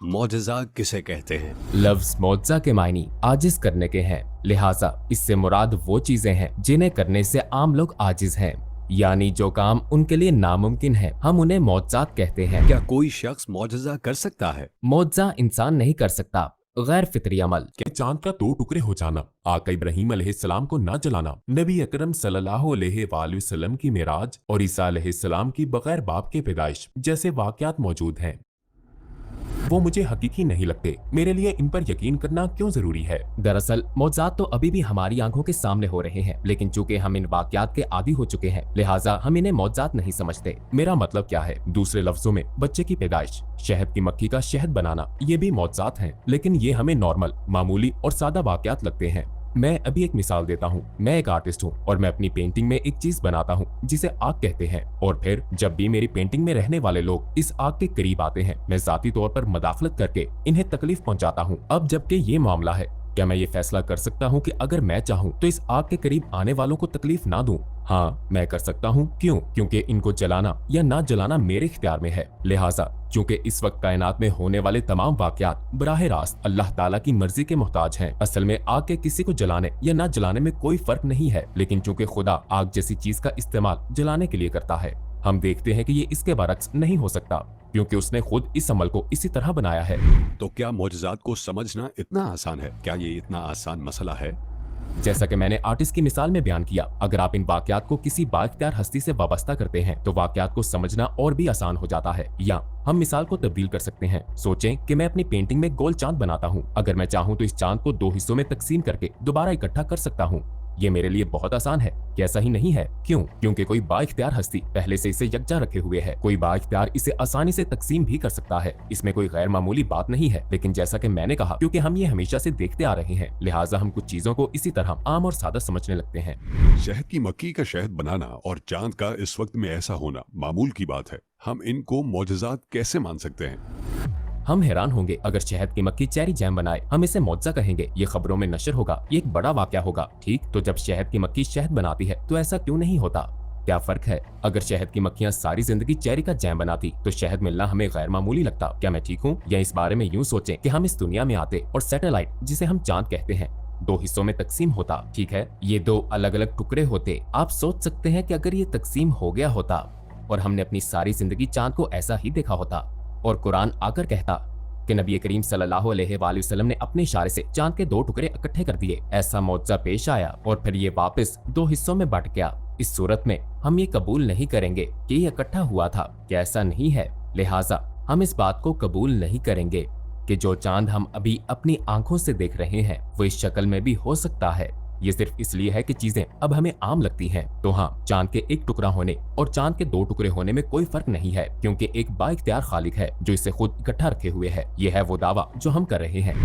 मौजज़ा किसे कहते हैं? लफ्ज मौजज़ा के मायने आजिज करने के हैं, लिहाजा इससे मुराद वो चीजें हैं जिन्हें करने से आम लोग आजिज हैं, यानी जो काम उनके लिए नामुमकिन है हम उन्हें मौजज़ात कहते हैं। क्या कोई शख्स मौजज़ा कर सकता है? मौजज़ा इंसान नहीं कर सकता, गैर फितरी अमल। कि चांद का 2 टुकड़े हो जाना, आका इब्राहीम अलैहिस्सलाम को ना जलाना, नबी अकरम सल्लल्लाहु अलैहि वसल्लम की मेराज और ईसा अलैहिस्सलाम की बगैर बाप के पैदाइश जैसे वाकयात मौजूद हैं। वो मुझे हकीकी नहीं लगते। मेरे लिए इन पर यकीन करना क्यों जरूरी है? दरअसल मौजज़ात तो अभी भी हमारी आंखों के सामने हो रहे हैं, लेकिन चूंकि हम इन वाकयात के आदी हो चुके हैं, लिहाजा हम इन्हें मौजज़ात नहीं समझते। मेरा मतलब क्या है? दूसरे लफ्जों में बच्चे की पैदाइश, शहद की मक्खी का शहद बनाना, ये भी मौजज़ात हैं, लेकिन ये हमें नॉर्मल, मामूली और सादा वाकयात लगते हैं। मैं अभी एक मिसाल देता हूँ। मैं एक आर्टिस्ट हूँ और मैं अपनी पेंटिंग में एक चीज बनाता हूँ जिसे आग कहते हैं, और फिर जब भी मेरी पेंटिंग में रहने वाले लोग इस आग के करीब आते हैं, मैं जाती तौर पर मदाखलत करके इन्हें तकलीफ पहुँचाता हूँ। अब जबकि ये मामला है, क्या मैं ये फैसला कर सकता हूँ कि अगर मैं चाहूँ तो इस आग के करीब आने वालों को तकलीफ ना दूं? हाँ, मैं कर सकता हूँ। क्यों? क्योंकि इनको जलाना या ना जलाना मेरे इख्तियार में है। लिहाजा क्योंकि इस वक्त कायनात में होने वाले तमाम वाकयात बराह रास्त अल्लाह ताला की मर्जी के मोहताज हैं। असल में आग के किसी को जलाने या ना जलाने में कोई फर्क नहीं है, लेकिन चूंकि खुदा आग जैसी चीज का इस्तेमाल जलाने के लिए करता है, हम देखते हैं कि ये इसके बरक्स नहीं हो सकता, क्योंकि उसने खुद इस अमल को इसी तरह बनाया है। तो क्या मौजज़ात को समझना इतना आसान है? क्या ये इतना आसान मसला है? जैसा कि मैंने आर्टिस्ट की मिसाल में बयान किया, अगर आप इन वाकयात को किसी बाइख्तियार हस्ती से वाबस्ता करते हैं तो वाकयात को समझना और भी आसान हो जाता है। या हम मिसाल को तब्दील कर सकते हैं। सोचें कि मैं अपनी पेंटिंग में गोल चांद बनाता हूँ। अगर मैं चाहूँ तो इस चांद को 2 हिस्सों में तकसीम करके दोबारा इकट्ठा कर सकता हूँ। ये मेरे लिए बहुत आसान है, क्या ऐसा ही नहीं है? क्यों? क्योंकि कोई बाइख्तियार हस्ती पहले से इसे यकजा रखे हुए है। कोई बाइख्तियार इसे आसानी से तकसीम भी कर सकता है, इसमें कोई गैर मामूली बात नहीं है। लेकिन जैसा कि मैंने कहा, क्योंकि हम ये हमेशा से देखते आ रहे हैं, लिहाजा हम कुछ चीजों को इसी तरह आम और सादा समझने लगते हैं। शहद की मक्खी का शहद बनाना और चांद का इस वक्त में ऐसा होना मामूल की बात है। हम इनको मौजज़ात कैसे मान सकते हैं? हम हैरान होंगे अगर शहद की मक्खी चेरी जैम बनाए, हम इसे मौजज़ा कहेंगे, ये खबरों में नशर होगा, ये एक बड़ा वाकया होगा। ठीक, तो जब शहद की मक्खी शहद बनाती है तो ऐसा क्यों नहीं होता? क्या फर्क है? अगर शहद की मक्खियां सारी जिंदगी चेरी का जैम बनाती तो शहद मिलना हमें गैर मामूली लगता। क्या मैं ठीक हूँ? या इस बारे में यूं सोचें कि हम इस दुनिया में आते और सैटेलाइट, जिसे हम चांद कहते हैं, 2 हिस्सों में तकसीम होता। ठीक है, ये 2 अलग अलग टुकड़े होते। आप सोच सकते हैं कि अगर ये तकसीम हो गया होता और हमने अपनी सारी जिंदगी चांद को ऐसा ही देखा होता, और कुरान आकर कहता कि नबी करीम सल्लल्लाहु अलैहि वसल्लम ने अपने इशारे से चांद के 2 टुकड़े इकट्ठे कर दिए, ऐसा मौजज़ा पेश आया और फिर ये वापस 2 हिस्सों में बट गया, इस सूरत में हम ये कबूल नहीं करेंगे कि ये इकट्ठा हुआ था। क्या ऐसा नहीं है? लिहाजा हम इस बात को कबूल नहीं करेंगे कि जो चांद हम अभी अपनी आंखों से देख रहे हैं वो इस शक्ल में भी हो सकता है। ये सिर्फ इसलिए है कि चीजें अब हमें आम लगती हैं। तो हाँ, चांद के 1 टुकड़ा होने और चांद के 2 टुकड़े होने में कोई फर्क नहीं है, क्योंकि एक बाइख्तियार खालिक है जो इसे खुद इकट्ठा रखे हुए है। ये है वो दावा जो हम कर रहे हैं।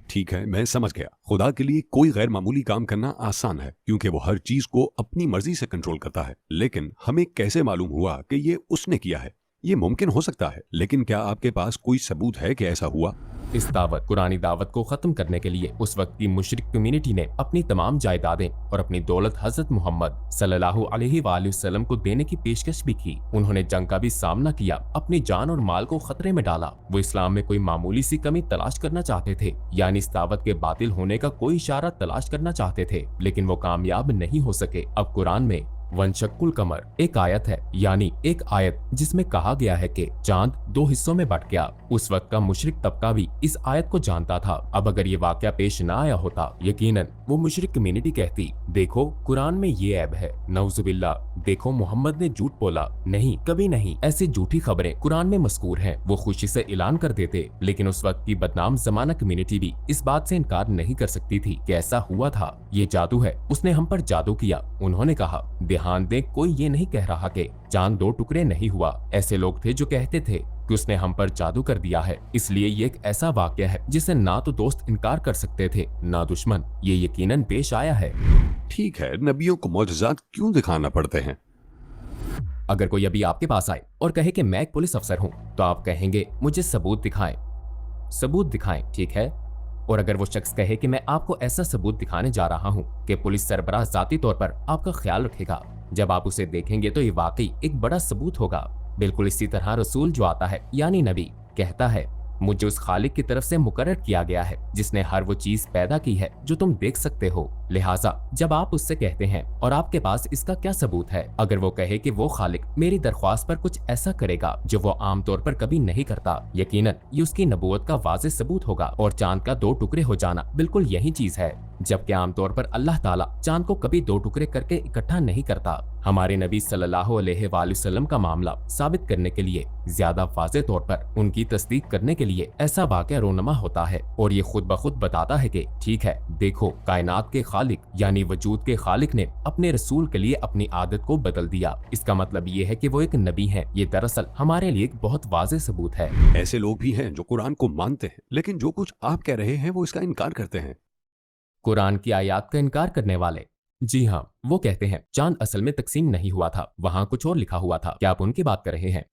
ठीक है, मैं समझ गया। खुदा के लिए कोई गैर मामूली काम करना आसान है, क्योंकि वो हर चीज को अपनी मर्जी से कंट्रोल करता है। लेकिन हमें कैसे मालूम हुआ कि ये उसने किया है? ये मुमकिन हो सकता है, लेकिन क्या आपके पास कोई सबूत है कि ऐसा हुआ? इस दावत, कुरानी दावत को खत्म करने के लिए उस वक्त की मुशरिक कम्युनिटी ने अपनी तमाम जायदादें और अपनी दौलत हजरत मोहम्मद सल्लल्लाहु अलैहि वसल्लम को देने की पेशकश भी की। उन्होंने जंग का भी सामना किया, अपनी जान और माल को खतरे में डाला। वो इस्लाम में कोई मामूली सी कमी तलाश करना चाहते थे, यानी इस दावत के बातिल होने का कोई इशारा तलाश करना चाहते थे, लेकिन वो कामयाब नहीं हो सके। अब कुरान में वंशकुल कमर एक आयत है, यानी एक आयत जिसमें कहा गया है कि चांद 2 हिस्सों में बट गया। उस वक्त का मुशरिक तबका भी इस आयत को जानता था। अब अगर ये वाकया पेश ना आया होता, यकीनन वो मुशरिक कम्युनिटी कहती, देखो कुरान में ये ऐब है, नऊजुबिल्लाह, देखो मोहम्मद ने झूठ बोला। नहीं, कभी नहीं। ऐसी झूठी खबरें कुरान में मज़कूर हैं। वो खुशी से ऐलान कर देते, लेकिन उस वक्त की बदनाम जमाना कम्युनिटी भी इस बात से इनकार नहीं कर सकती थी कि ऐसा हुआ था। ये जादू है, उसने हम पर जादू किया। उन्होंने कहा, ध्यान दें, कोई ये नहीं कह रहा कि चांद 2 टुकड़े नहीं हुआ। ऐसे लोग थे जो कहते थे कि उसने हम पर जादू कर दिया है। इसलिए ये एक ऐसा वाकया है जिसे ना तो दोस्त इनकार कर सकते थे, ना दुश्मन। ये यकीनन पेश आया है। ठीक है, नबियों को मौजज़ात क्यों दिखाना पड़ते हैं? अगर कोई अभी आपके पास आए और कहे कि मैं एक पुलिस अफसर हूँ, तो आप कहेंगे मुझे सबूत दिखाएं। सबूत दिखाएं, ठीक है। और अगर वो शख्स कहे कि मैं आपको ऐसा सबूत दिखाने जा रहा हूँ कि पुलिस सरबराह जाती तौर पर आपका ख्याल रखेगा, जब आप उसे देखेंगे तो ये वाकई एक बड़ा सबूत होगा। बिल्कुल इसी तरह रसूल जो आता है, यानी नबी, कहता है मुझे उस खालिक की तरफ से मुकर्रर किया गया है जिसने हर वो चीज पैदा की है जो तुम देख सकते हो। लिहाजा जब आप उससे कहते हैं और आपके पास इसका क्या सबूत है, अगर वो कहे कि वो खालिक मेरी दरख्वास्त पर कुछ ऐसा करेगा जो वो आमतौर पर कभी नहीं करता, यकीनन ये उसकी नबूवत का वाज़ेह सबूत होगा। और चांद का 2 टुकड़े हो जाना बिल्कुल यही चीज है, जबकि आमतौर पर अल्लाह ताला चांद को कभी 2 टुकड़े करके इकट्ठा नहीं करता। हमारे नबी सल्लल्लाहु अलैहि वसल्लम का मामला साबित करने के लिए, ज्यादा वाज़ेह तौर पर उनकी तस्दीक करने के लिए ऐसा वाक़या रोनमा होता है और ये खुद ब खुद बताता है कि ठीक है, देखो कायनात के खालिक यानी वजूद के खालिक ने अपने रसूल के लिए अपनी आदत को बदल दिया। इसका मतलब ये है कि वो एक नबी है। ये दरअसल हमारे लिए एक बहुत वाज़ेह सबूत है। ऐसे लोग भी हैं जो कुरान को मानते हैं, लेकिन जो कुछ आप कह रहे हैं वो इसका इनकार करते हैं। कुरान की आयत का इनकार करने वाले? जी हाँ, वो कहते हैं चांद असल में तकसीम नहीं हुआ था, वहाँ कुछ और लिखा हुआ था। क्या आप उनकी बात कर रहे हैं?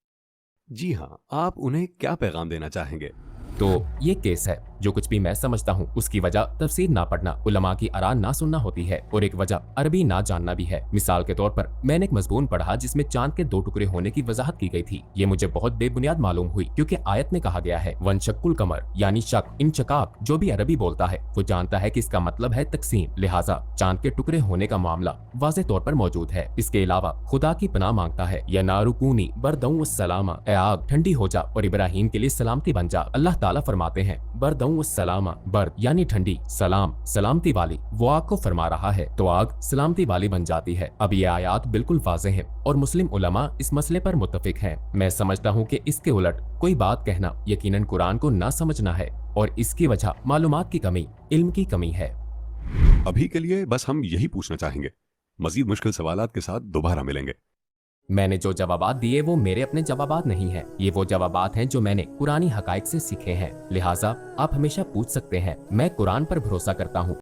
जी हाँ, आप उन्हें क्या पैगाम देना चाहेंगे? तो ये केस है। जो कुछ भी मैं समझता हूँ उसकी वजह तफसीर ना पढ़ना, उलमा की आरा ना सुनना होती है और एक वजह अरबी ना जानना भी है। मिसाल के तौर पर मैंने एक मजमून पढ़ा जिसमें चांद के 2 टुकड़े होने की वजाहत की गई थी। ये मुझे बहुत बेबुनियाद मालूम हुई क्योंकि आयत में कहा गया है वनशक्कुल कमर, यानी शक इन चकाक। जो भी अरबी बोलता है वो जानता है कि इसका मतलब है तकसीम। लिहाजा चांद के टुकड़े होने का मामला वाज़ेह तौर पर मौजूद है। इसके अलावा खुदा की पनाह मांगता है, या नारुकूनी बरदऊ वस्सलामा, ए आग ठंडी हो जा और इब्राहिम के लिए सलामती बन जा। अल्लाह ताला फरमाते हैं बरदऊ वस्सलामा, बर्द यानी ठंडी, सलाम सलामती वाली। वो आग को फरमा रहा है तो आग सलामती वाली बन जाती है। अब ये आयात बिल्कुल वाज़ेह है और मुस्लिम उलमा इस मसले पर मुत्तफिक हैं। मैं समझता हूँ कि इसके उलट कोई बात कहना यकीनन कुरान को ना समझना है और इसकी वजह मालूमात की कमी, इल्म की कमी है। अभी के लिए बस हम यही पूछना चाहेंगे। मजीद मुश्किल सवालात के साथ दोबारा मिलेंगे। मैंने जो जवाबात दिए वो मेरे अपने जवाबात नहीं हैं। ये वो जवाबात हैं जो मैंने कुरानी हकाइक से सीखे हैं। लिहाजा आप हमेशा पूछ सकते हैं। मैं कुरान पर भरोसा करता हूँ।